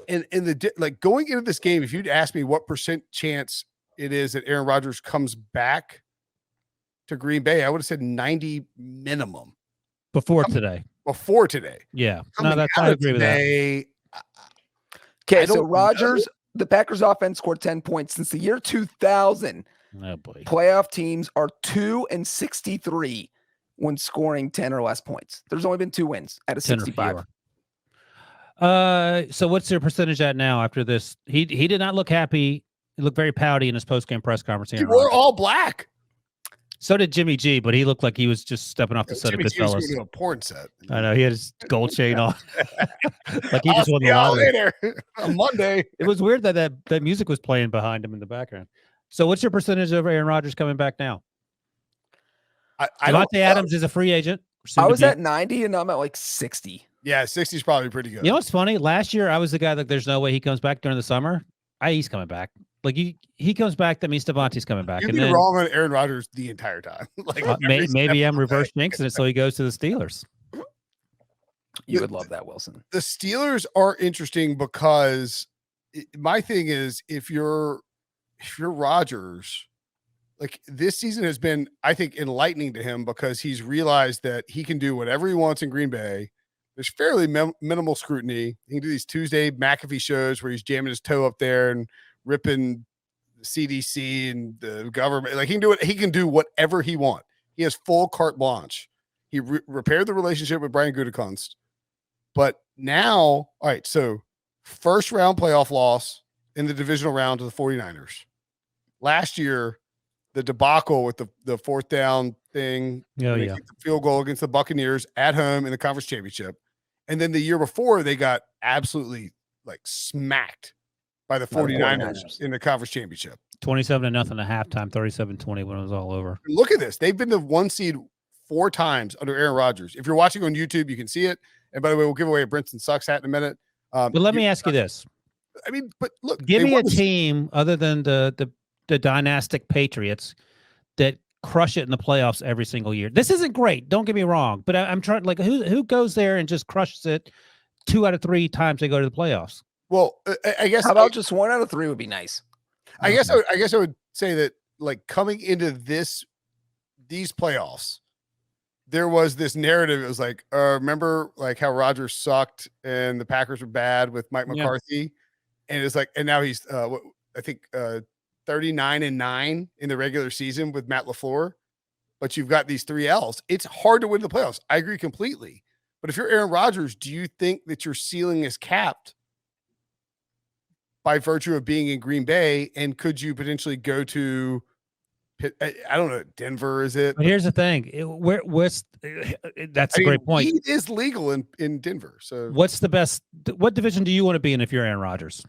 And like going into this game, if you'd asked me what percent chance it is that Aaron Rodgers comes back to Green Bay, I would have said 90 minimum. Before today. Yeah. No, I agree with that. Okay, so Rodgers, the Packers offense scored 10 points since the year 2000. Oh boy. Playoff teams are 2-63 when scoring 10 or less points. There's only been 2 wins out of 65. So what's their percentage at now after this? He did not look happy. He looked very pouty in his post-game press conference. He wore all black. So did Jimmy G, but he looked like he was just stepping off the set of Goodfellas. He was a porn set. I know, he had his gold chain on. Like he just won the lottery. On Monday. It was weird that music was playing behind him in the background. So what's your percentage of Aaron Rodgers coming back now? Devontae Adams is a free agent. I was at 90 and I'm at like 60. Yeah, 60 is probably pretty good. You know what's funny? Last year, I was the guy that there's no way he comes back during the summer. He's coming back. Like he comes back, that means Devontae's coming back. You'd be wrong on Aaron Rodgers the entire time. Like maybe I'm reverse jinxing it, so he goes to the Steelers. You would love that, Wilson. The Steelers are interesting because my thing is if you're Rodgers, like this season has been, I think, enlightening to him because he's realized that he can do whatever he wants in Green Bay. There's fairly minimal scrutiny. He can do these Tuesday McAfee shows where he's jamming his toe up there and ripping the CDC and the government. Like he can do whatever he wants. He has full carte blanche. He repaired the relationship with Brian Gutekunst. But now, all right, so first round playoff loss in the divisional round to the 49ers. Last year, the debacle with the fourth down thing, the field goal against the Buccaneers at home in the conference championship. And then the year before, they got absolutely like smacked by the 49ers in the conference championship. 27-0 at halftime, 37-20 when it was all over. Look at this. They've been the 1 seed 4 times under Aaron Rodgers. If you're watching on YouTube, you can see it. And by the way, we'll give away a Brinson Sucks hat in a minute. But let me ask you this. I mean, but look. Give me a team other than the dynastic Patriots that crush it in the playoffs every single year. This isn't great. Don't get me wrong. But I'm trying, like, who goes there and just crushes it 2 out of 3 times they go to the playoffs? Well, I guess. How about just 1 out of 3 would be nice? I guess I would say that, like, coming into these playoffs, there was this narrative. It was like, remember, like how Rodgers sucked and the Packers were bad with Mike McCarthy, and it's like, and now he's, I think, 39-9 in the regular season with Matt LaFleur, but you've got these 3 L's. It's hard to win the playoffs. I agree completely. But if you're Aaron Rodgers, do you think that your ceiling is capped by virtue of being in Green Bay? And could you potentially go to, I don't know, Denver, is it? But here's the thing. That's a great point. Weed is legal in Denver. So what's the best? What division do you want to be in if you're Aaron Rodgers?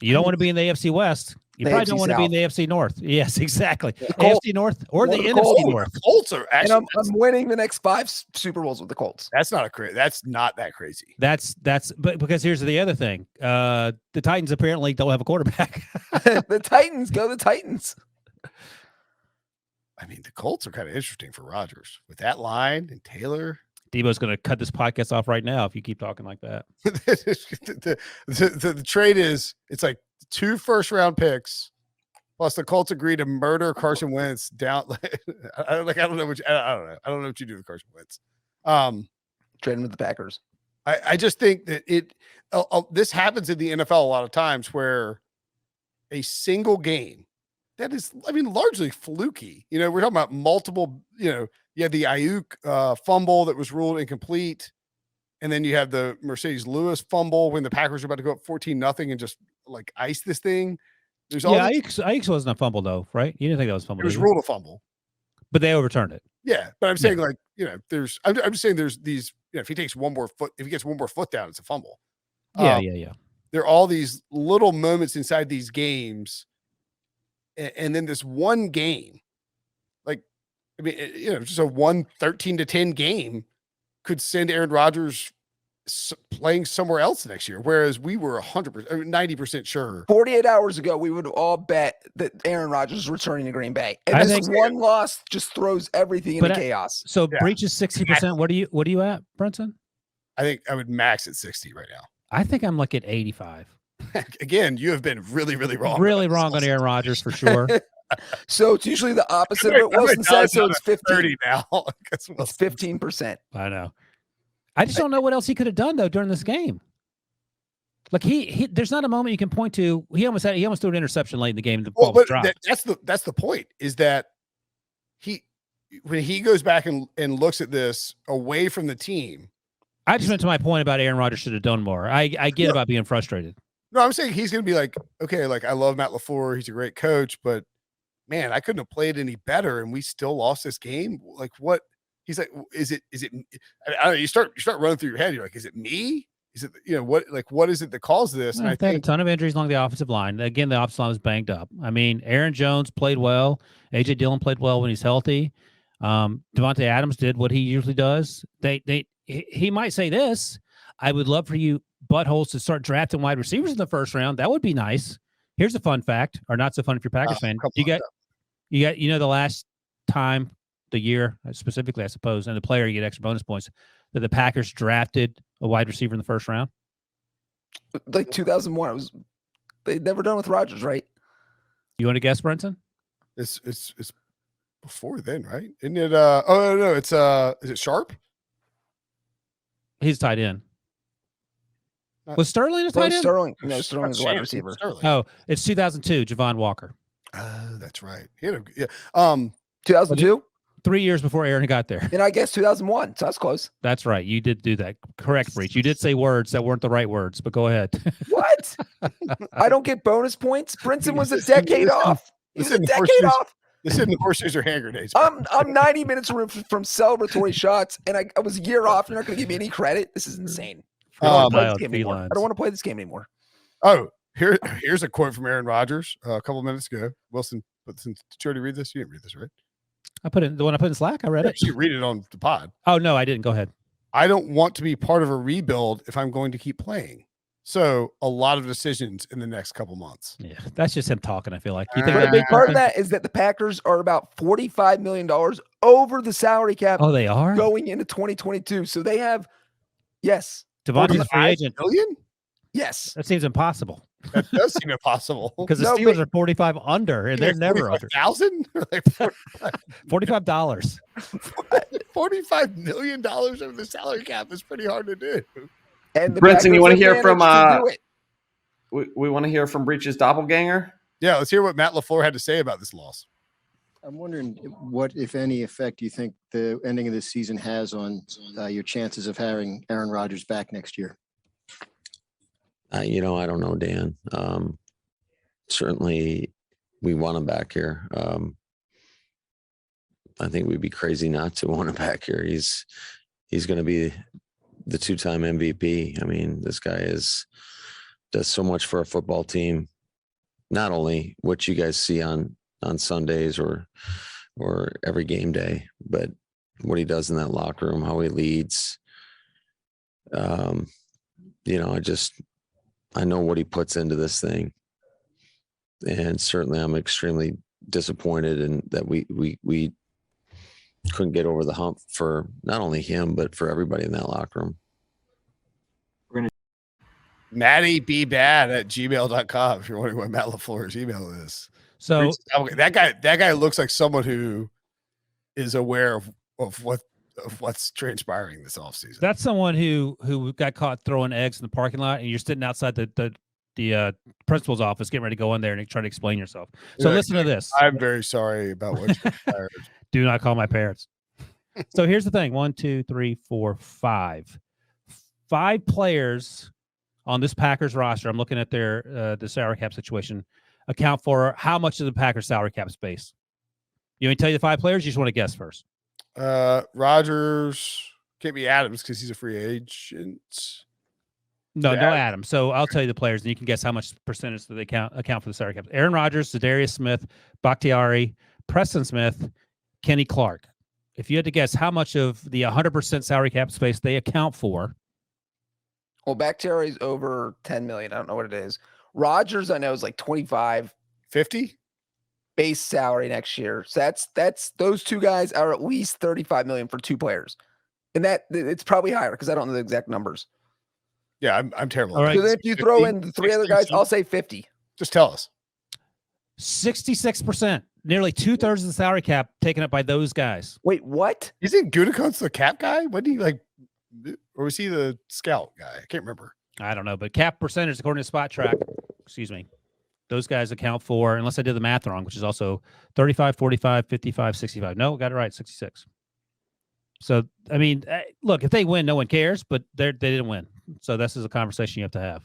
You don't want to be in the AFC West. You probably don't want to be in the AFC North. Yes, exactly. AFC North or the NFC North. The Colts are actually. And I'm winning the next 5 Super Bowls with the Colts. That's not that crazy. But because here's the other thing. The Titans apparently don't have a quarterback. The Titans, go the Titans. I mean, the Colts are kind of interesting for Rodgers with that line and Taylor. Debo's going to cut this podcast off right now if you keep talking like that. the trade is, it's like 2 first-round picks, plus the Colts agree to murder Carson Wentz down. I don't know what you do with Carson Wentz. Trade him with the Packers. I just think that this happens in the NFL a lot of times where a single game that is, I mean, largely fluky. You know, we're talking about multiple, you had the Ayuk fumble that was ruled incomplete. And then you have the Mercedes Lewis fumble when the Packers are about to go up 14-0 and just like ice this thing. There's Ayuk wasn't a fumble though, right? You didn't think that was a fumble. It was ruled a fumble. But they overturned it. Yeah. But I'm saying I'm just saying there's these, if he takes one more foot, if he gets one more foot down, it's a fumble. Yeah. There are all these little moments inside these games. And then this one game, like, I mean, just a 13-10 game could send Aaron Rodgers playing somewhere else next year. Whereas we were 90% sure. 48 hours ago, we would all bet that Aaron Rodgers is returning to Green Bay. And this one loss just throws everything into chaos. So Breech is 60%. What are you at, Brenton? I think I would max at 60 right now. I think I'm like at 85. Again, you have been really, really wrong. Really wrong on Aaron Rodgers for sure. So it's usually the opposite of what Wilson says. So it's 30 now. It's 15%. I know. I just don't know what else he could have done though during this game. Like he there's not a moment you can point to. He almost threw an interception late in the game. The ball was dropped. That's the point. Is that when he goes back and looks at this away from the team. I just went to my point about Aaron Rodgers should have done more. I get about being frustrated. No, I'm saying he's going to be like, okay, like I love Matt LaFleur. He's a great coach, but man, I couldn't have played any better, and we still lost this game. Like what? He's like, is it? I don't know. You start running through your head. You're like, is it me? Is it what is it that caused this? And I think a ton of injuries along the offensive line. Again, the offensive line was banged up. I mean, Aaron Jones played well. AJ Dillon played well when he's healthy. Devontae Adams did what he usually does. He might say this. I would love for you buttholes to start drafting wide receivers in the first round. That would be nice. Here's a fun fact, or not so fun if you're Packers fan. You got the last time, the year specifically, I suppose, and the player you get extra bonus points that the Packers drafted a wide receiver in the first round. Like 2001, they'd never done with Rodgers, right? You want to guess, Brenton? It's before then, right? Isn't it? Oh no, it's is it Sharp? He's tight end. Was Sterling a tight end? Sterling is a wide receiver. Sterling. Oh, it's 2002, Javon Walker. Oh, that's right. He had 2002? 3 years before Aaron got there. And I guess 2001, so that's close. That's right. You did do that. Correct, Breech. You did say words that weren't the right words, but go ahead. What? I don't get bonus points? Brinson was a decade off. He was a decade off. This isn't the first use your hand grenades. I'm 90 minutes from celebratory shots, and I was a year off. You're not going to give me any credit? This is insane. I don't want to play this game anymore. Oh, here's a quote from Aaron Rodgers a couple minutes ago. Wilson, did you already read this? You didn't read this, right? I put it the one I put in Slack. I read it. You read it on the pod. Oh no, I didn't. Go ahead. I don't want to be part of a rebuild if I'm going to keep playing. So a lot of decisions in the next couple months. Yeah, that's just him talking. I feel like you think a big part of that is that the Packers are about $45 million over the salary cap. Oh, they are going into 2022. So they have, yes, Devontae's free agent. Million? Yes, that seems impossible. That does seem impossible because the Steelers are 45 under, and they're never under. 1,000? Like $45. $45 million over the salary cap is pretty hard to do. And Brinson, you want to hear from we want to hear from Breech's doppelganger? Yeah, let's hear what Matt LaFleur had to say about this loss. I'm wondering what, if any, effect you think the ending of this season has on your chances of having Aaron Rodgers back next year. I don't know, Dan. Certainly, we want him back here. I think we'd be crazy not to want him back here. He's going to be the two-time MVP. I mean, this guy does so much for a football team. Not only what you guys see on Sundays or every game day, but what he does in that locker room, how he leads. I know what he puts into this thing, and certainly I'm extremely disappointed in that we couldn't get over the hump for not only him but for everybody in that locker room. MattyBbad@gmail.com if you're wondering what Matt LaFleur's email is. So that guy looks like someone who is aware of what's transpiring this offseason. That's someone who got caught throwing eggs in the parking lot, and you're sitting outside the principal's office getting ready to go in there and try to explain yourself. So listen to this. I'm very sorry about what transpired. Do not call my parents. So here's the thing. 1, 2, 3, 4, 5. 5 players on this Packers roster. I'm looking at their the salary cap situation. Account for how much of the Packers salary cap space. You want me to tell you the 5 players? You just want to guess first. Rodgers, can't be Adams because he's a free agent. No Adams. So I'll tell you the players, and you can guess how much percentage that they account for the salary cap. Aaron Rodgers, Zadarius Smith, Bakhtiari, Preston Smith, Kenny Clark. If you had to guess how much of the 100% salary cap space they account for. Well, Bakhtiari's over 10 million. I don't know what it is. Rodgers, I know, is like 25. 50? Base salary next year. So that's those two guys are at least 35 million for 2 players. And that it's probably higher because I don't know the exact numbers. Yeah, I'm terrible. All right. So then if you throw 50, in the 3 other guys, 60, I'll say 50. Just tell us. 66%, nearly 2/3 of the salary cap taken up by those guys. Wait, what? Isn't Gutekunst the cap guy? What do you like? Or was he the scout guy? I can't remember. I don't know, but cap percentage according to Spot Track, excuse me, those guys account for, unless I did the math wrong, which is also 35, 45, 55, 65. No, got it right, 66. So, I mean, look, if they win, no one cares, but they didn't win. So this is a conversation you have to have.